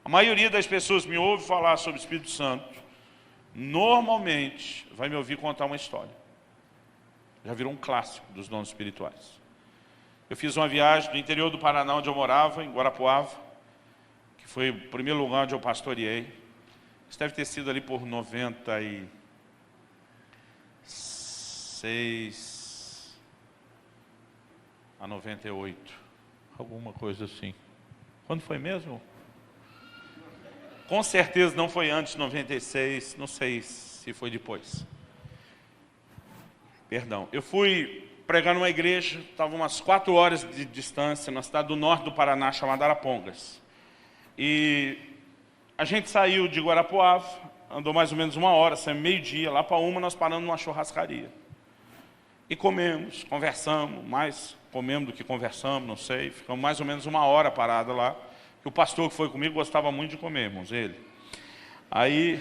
A maioria das pessoas me ouve falar sobre o Espírito Santo, normalmente vai me ouvir contar uma história. Já virou um clássico dos dons espirituais. Eu fiz uma viagem do interior do Paraná, onde eu morava, em Guarapuava, que foi o primeiro lugar onde eu pastoreei. Isso deve ter sido ali por 96 a 98, alguma coisa assim. Quando foi mesmo? Com certeza não foi antes de 96, não sei se foi depois. Perdão. Eu fui pregar numa igreja, estava umas 4 horas de distância, na cidade do norte do Paraná, chamada Arapongas. E a gente saiu de Guarapuava, andou mais ou menos 1 hora, saímos meio-dia, lá para 1 nós paramos numa churrascaria. E comemos, conversamos, mais comemos do que conversamos, não sei. Ficamos mais ou menos 1 hora parada lá. O pastor que foi comigo gostava muito de comer, irmãos, ele. Aí,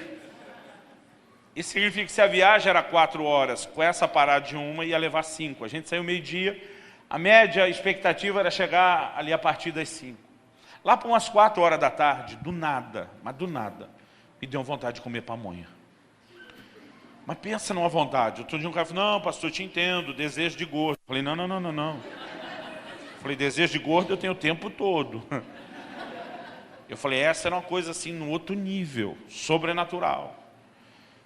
isso significa que se a viagem era 4 horas, com essa parada de 1, ia levar 5. A gente saiu meio-dia, a média, a expectativa era chegar ali a partir das 5. Lá para umas 4 horas da tarde, do nada, mas do nada, me deu vontade de comer pamonha. Mas pensa numa vontade. Outro dia um cara falou, não, pastor, eu te entendo, desejo de gordo. Eu falei, não. Falei, desejo de gordo eu tenho o tempo todo. Eu falei, essa era uma coisa assim, no outro nível, sobrenatural.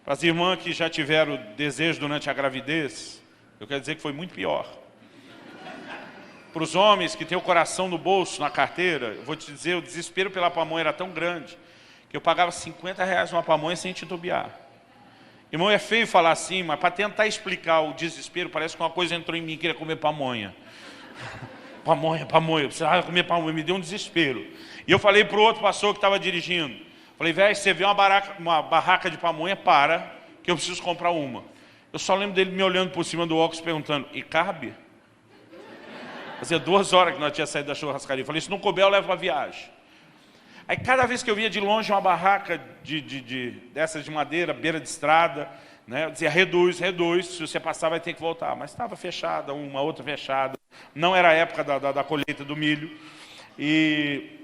Para as irmãs que já tiveram desejo durante a gravidez, eu quero dizer que foi muito pior. Para os homens que têm o coração no bolso, na carteira, eu vou te dizer, o desespero pela pamonha era tão grande, que eu pagava R$50 uma pamonha sem titubear. Irmão, é feio falar assim, mas para tentar explicar o desespero, parece que uma coisa entrou em mim, queria comer pamonha. Pamonha, eu precisava comer pamonha, me deu um desespero. E eu falei para o outro pastor que estava dirigindo, falei, velho, você vê uma barraca de pamonha, para, que eu preciso comprar uma. Eu só lembro dele me olhando por cima do óculos, perguntando, e cabe? Fazia 2 horas que nós tínhamos saído da churrascaria. Eu falei, se não couber, eu levo para a viagem. Aí cada vez que eu via de longe uma barraca dessas de madeira, beira de estrada, né, eu dizia, reduz, se você passar vai ter que voltar. Mas estava fechada, uma outra fechada. Não era a época da colheita do milho. E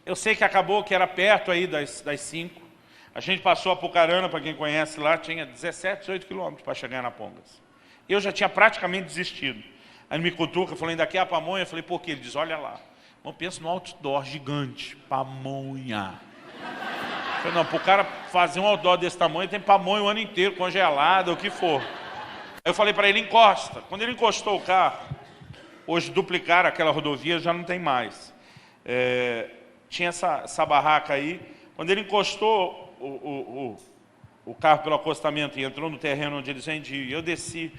eu sei que acabou que era perto aí das 5. A gente passou a Apucarana, para quem conhece lá, tinha 17, 18 quilômetros para chegar na Pongas. Eu já tinha praticamente desistido. Aí ele me cutuca, falou, ainda quer a pamonha? Eu falei, por quê? Ele diz, olha lá. Eu penso no outdoor gigante, pamonha. Eu falei, não, para o cara fazer um outdoor desse tamanho, tem pamonha o ano inteiro, congelada, o que for. Aí eu falei para ele, encosta. Quando ele encostou o carro, hoje duplicaram aquela rodovia, já não tem mais. Tinha essa barraca aí. Quando ele encostou o carro pelo acostamento e entrou no terreno onde eles vendiam, eu desci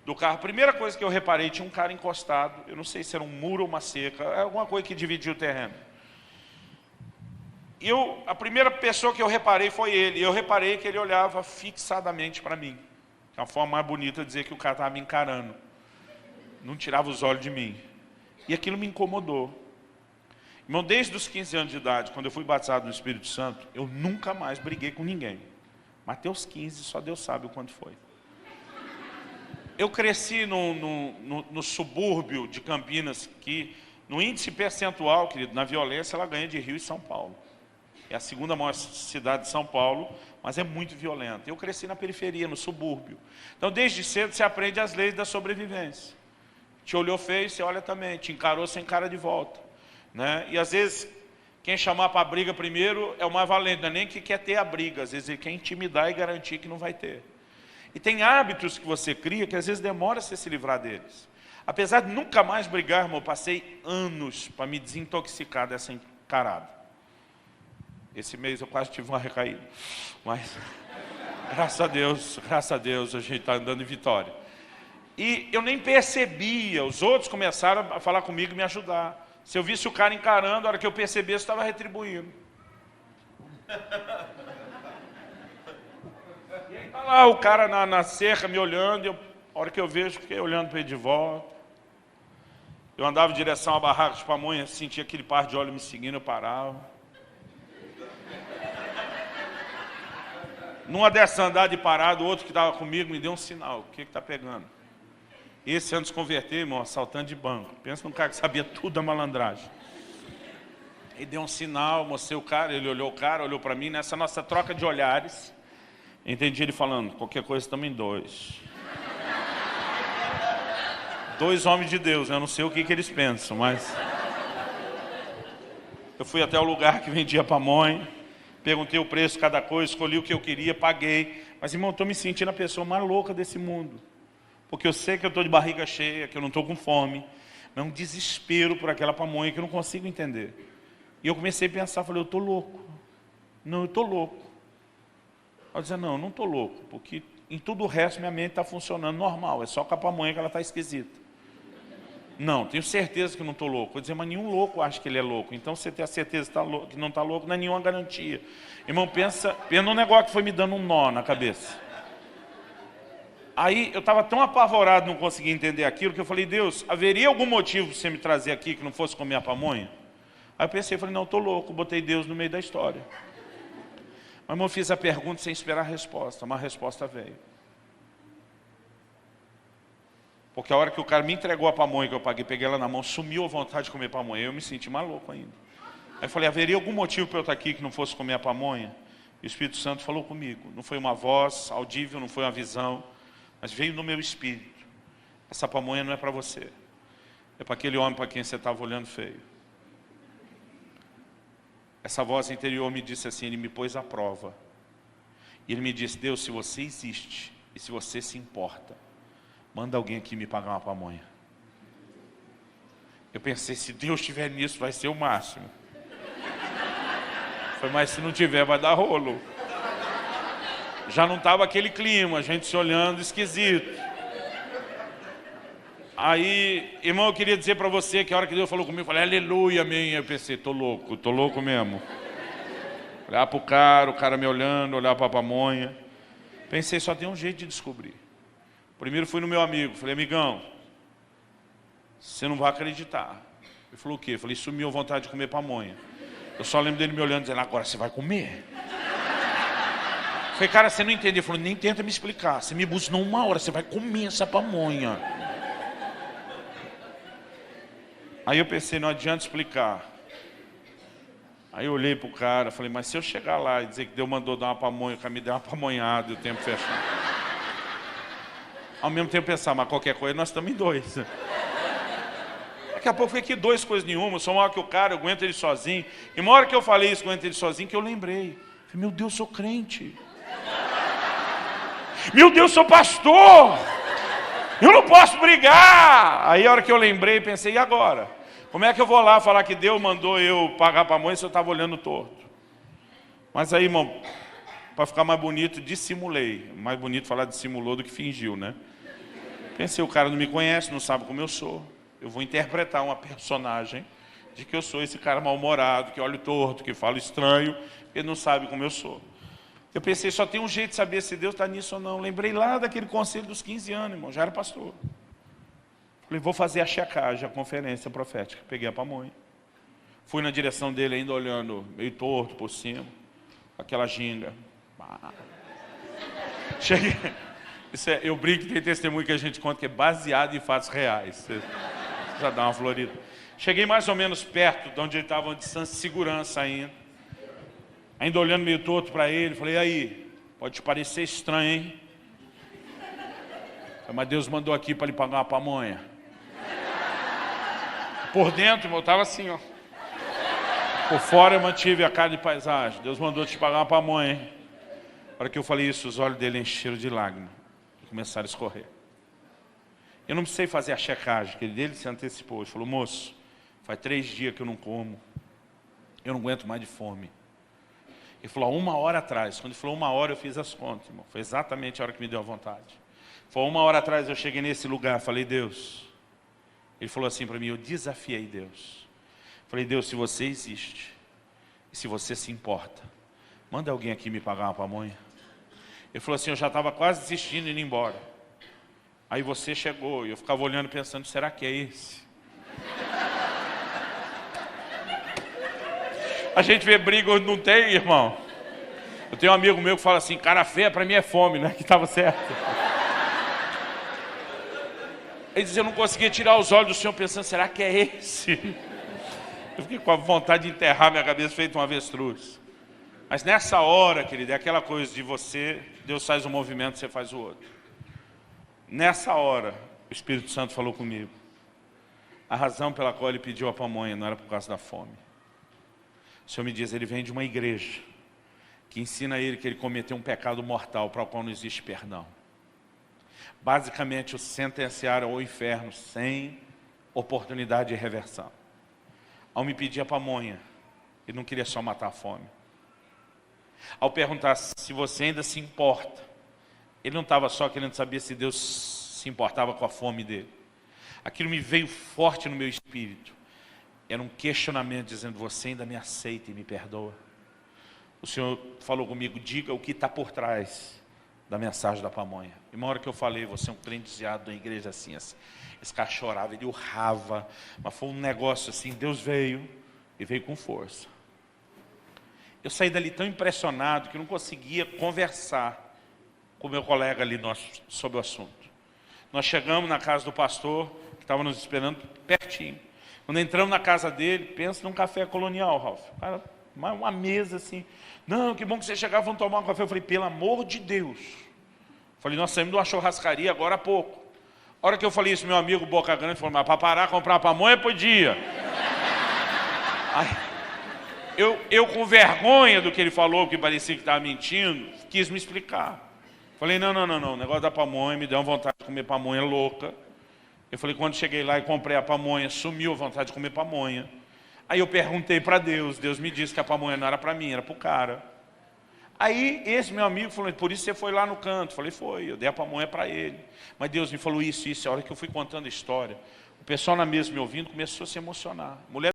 do carro. A primeira coisa que eu reparei, tinha um cara encostado. Eu não sei se era um muro ou uma cerca, alguma coisa que dividia o terreno. A primeira pessoa que eu reparei foi ele. E eu reparei que ele olhava fixadamente para mim. É uma forma mais bonita de dizer que o cara estava me encarando. Não tirava os olhos de mim. E aquilo me incomodou. Irmão, desde os 15 anos de idade, quando eu fui batizado no Espírito Santo, eu nunca mais briguei com ninguém. Mas até os 15, só Deus sabe o quanto foi. Eu cresci no subúrbio de Campinas, que no índice percentual, querido, na violência, ela ganha de Rio e São Paulo. É a segunda maior cidade de São Paulo, mas é muito violenta. Eu cresci na periferia, no subúrbio. Então, desde cedo, você aprende as leis da sobrevivência. Te olhou feio, você olha também. Te encarou, você encara de volta. Né? E, às vezes, quem chamar para a briga primeiro é o mais valente. Não é nem que quer ter a briga. Às vezes, ele quer intimidar e garantir que não vai ter. E tem hábitos que você cria que, às vezes, demora você se livrar deles. Apesar de nunca mais brigar, irmão, eu passei anos para me desintoxicar dessa encarada. Esse mês eu quase tive uma recaída. Mas, graças a Deus, a gente está andando em vitória. E eu nem percebia, os outros começaram a falar comigo e me ajudar. Se eu visse o cara encarando, a hora que eu percebesse, eu estava retribuindo. E aí está lá o cara na cerca me olhando, a hora que eu vejo, fiquei olhando para ele de volta. Eu andava em direção à barraca de pamonha, sentia aquele par de olhos me seguindo, eu parava. Numa dessa andada de parado, o outro que estava comigo me deu um sinal. O que está pegando? Esse, antes de converter, irmão, assaltante de banco. Pensa num cara que sabia tudo da malandragem. E deu um sinal, mostrei o cara, ele olhou o cara, olhou para mim. Nessa nossa troca de olhares, entendi ele falando, qualquer coisa estamos em dois. Dois homens de Deus, eu não sei o que eles pensam, mas... Eu fui até o lugar que vendia pamonha, perguntei o preço de cada coisa, escolhi o que eu queria, paguei. Mas, irmão, estou me sentindo a pessoa mais louca desse mundo. Porque eu sei que eu estou de barriga cheia, que eu não estou com fome. É um desespero por aquela pamonha que eu não consigo entender. E eu comecei a pensar, falei, eu estou louco. Não, eu estou louco. Eu dizia, não, eu não estou louco, porque em tudo o resto minha mente está funcionando normal. É só com a pamonha que ela está esquisita. Não, tenho certeza que não estou louco. Eu dizia, mas nenhum louco acha que ele é louco. Então você ter a certeza que não está louco não é nenhuma garantia. Irmão, pensa num negócio que foi me dando um nó na cabeça. Aí eu estava tão apavorado, não conseguia entender aquilo, que eu falei, Deus, haveria algum motivo para você me trazer aqui que não fosse comer a pamonha? Aí eu pensei, falei, não, estou louco, botei Deus no meio da história. Mas, irmão, eu fiz a pergunta sem esperar a resposta, mas a resposta veio. Porque a hora que o cara me entregou a pamonha que eu paguei, peguei ela na mão, sumiu a vontade de comer pamonha. Eu me senti maluco ainda. Aí eu falei, haveria algum motivo para eu estar aqui que não fosse comer a pamonha? E o Espírito Santo falou comigo. Não foi uma voz audível, não foi uma visão, mas veio no meu espírito. Essa pamonha não é para você. É para aquele homem para quem você estava olhando feio. Essa voz interior me disse assim, ele me pôs à prova. E ele me disse, Deus, se você existe e se você se importa, manda alguém aqui me pagar uma pamonha. Eu pensei, se Deus estiver nisso, vai ser o máximo. Foi, mas se não tiver, vai dar rolo. Já não estava aquele clima, a gente se olhando esquisito. Aí, irmão, eu queria dizer para você que a hora que Deus falou comigo, eu falei, aleluia, amém. Eu pensei, tô louco mesmo. Olhar para o cara me olhando, olhar para a pamonha. Pensei, só tem um jeito de descobrir. Primeiro fui no meu amigo, falei, amigão, você não vai acreditar. Ele falou o quê? Eu falei, sumiu a vontade de comer pamonha. Eu só lembro dele me olhando, dizendo, agora você vai comer? Eu falei, cara, você não entendeu. Ele falou, nem tenta me explicar, você me buzinou uma hora, você vai comer essa pamonha. Aí eu pensei, não adianta explicar. Aí eu olhei pro cara, falei, mas se eu chegar lá e dizer que Deus mandou dar uma pamonha, o cara me deu uma pamonhada e o tempo fechado. Ao mesmo tempo pensar, mas qualquer coisa, nós estamos em dois. Daqui a pouco foi que dois coisas nenhuma, sou maior que o cara, eu aguento ele sozinho. E uma hora que eu falei isso, eu aguento ele sozinho, que eu lembrei. Falei, meu Deus, sou crente. Meu Deus, sou pastor. Eu não posso brigar. Aí a hora que eu lembrei, pensei, e agora? Como é que eu vou lá falar que Deus mandou eu pagar para a mãe se eu estava olhando torto? Mas aí, irmão, para ficar mais bonito, dissimulei. Mais bonito falar dissimulou do que fingiu, né? Pensei, o cara não me conhece, não sabe como eu sou. Eu vou interpretar uma personagem de que eu sou esse cara mal-humorado, que olha torto, que fala estranho, porque ele não sabe como eu sou. Eu pensei, só tem um jeito de saber se Deus está nisso ou não. Lembrei lá daquele conselho dos 15 anos, irmão, já era pastor. Falei, vou fazer a checagem, a conferência profética. Peguei a pamonha. Fui na direção dele ainda olhando meio torto por cima. Aquela ginga. Cheguei. Eu brinco que tem testemunho que a gente conta que é baseado em fatos reais. Você já dá uma florida. Cheguei mais ou menos perto de onde ele estava, uma distância de segurança ainda. Ainda olhando meio torto para ele. Falei, aí, pode te parecer estranho, hein? Mas Deus mandou aqui para lhe pagar uma pamonha. Por dentro, eu estava assim, ó. Por fora eu mantive a cara de paisagem. Deus mandou te pagar uma pamonha, hein? Na hora que eu falei isso, os olhos dele encheram de lágrimas. E começaram a escorrer. Eu não precisei fazer a checagem, que ele se antecipou. Ele falou, moço, faz 3 dias que eu não como. Eu não aguento mais de fome. Ele falou, 1 hora atrás. Quando ele falou 1 hora, eu fiz as contas, irmão. Foi exatamente a hora que me deu a vontade. Foi 1 hora atrás, eu cheguei nesse lugar, falei, Deus. Ele falou assim para mim, eu desafiei Deus. Falei, Deus, se você existe, e se você se importa, manda alguém aqui me pagar uma pamonha. Ele falou assim, eu já estava quase desistindo e indo embora. Aí você chegou, e eu ficava olhando pensando, será que é esse? A gente vê briga onde não tem, irmão. Eu tenho um amigo meu que fala assim, cara feia para mim é fome, né? Que estava certo. Ele diz, eu não conseguia tirar os olhos do Senhor pensando, será que é esse? Eu fiquei com a vontade de enterrar minha cabeça feito um avestruz. Mas nessa hora, querido, é aquela coisa de você, Deus faz um movimento, você faz o outro. Nessa hora, o Espírito Santo falou comigo. A razão pela qual ele pediu a pamonha não era por causa da fome. O Senhor me diz, ele vem de uma igreja que ensina a ele que ele cometeu um pecado mortal para o qual não existe perdão. Basicamente, o sentenciaram ao inferno sem oportunidade de reversão. Ao me pedir a pamonha, ele não queria só matar a fome. Ao perguntar se você ainda se importa, ele não estava só querendo saber se Deus se importava com a fome dele. Aquilo me veio forte no meu espírito. Era um questionamento dizendo, você ainda me aceita e me perdoa? O Senhor falou comigo, diga o que está por trás da mensagem da pamonha. E uma hora que eu falei, você é um crente desviado da igreja assim. Esse cara chorava, ele urrava, mas foi um negócio assim, Deus veio e veio com força. Eu saí dali tão impressionado que não conseguia conversar com o meu colega ali sobre o assunto. Nós chegamos na casa do pastor, que estava nos esperando pertinho. Quando entramos na casa dele, pensa num café colonial, Ralf. Cara, uma mesa assim. Não, que bom que você chegar, vamos tomar um café. Eu falei, pelo amor de Deus. Eu falei, nós saímos de uma churrascaria agora há pouco. A hora que eu falei isso, meu amigo Boca Grande falou, mas para parar, comprar uma pamonha, podia. Aí, eu com vergonha do que ele falou, porque parecia que estava mentindo, quis me explicar. Falei, não, o negócio da pamonha me deu uma vontade de comer pamonha louca. Eu falei, quando cheguei lá e comprei a pamonha, sumiu a vontade de comer pamonha. Aí eu perguntei para Deus, Deus me disse que a pamonha não era para mim, era para o cara. Aí esse meu amigo falou, por isso você foi lá no canto. Eu falei, foi, eu dei a pamonha para ele. Mas Deus me falou isso, a hora que eu fui contando a história, o pessoal na mesa me ouvindo começou a se emocionar. Mulher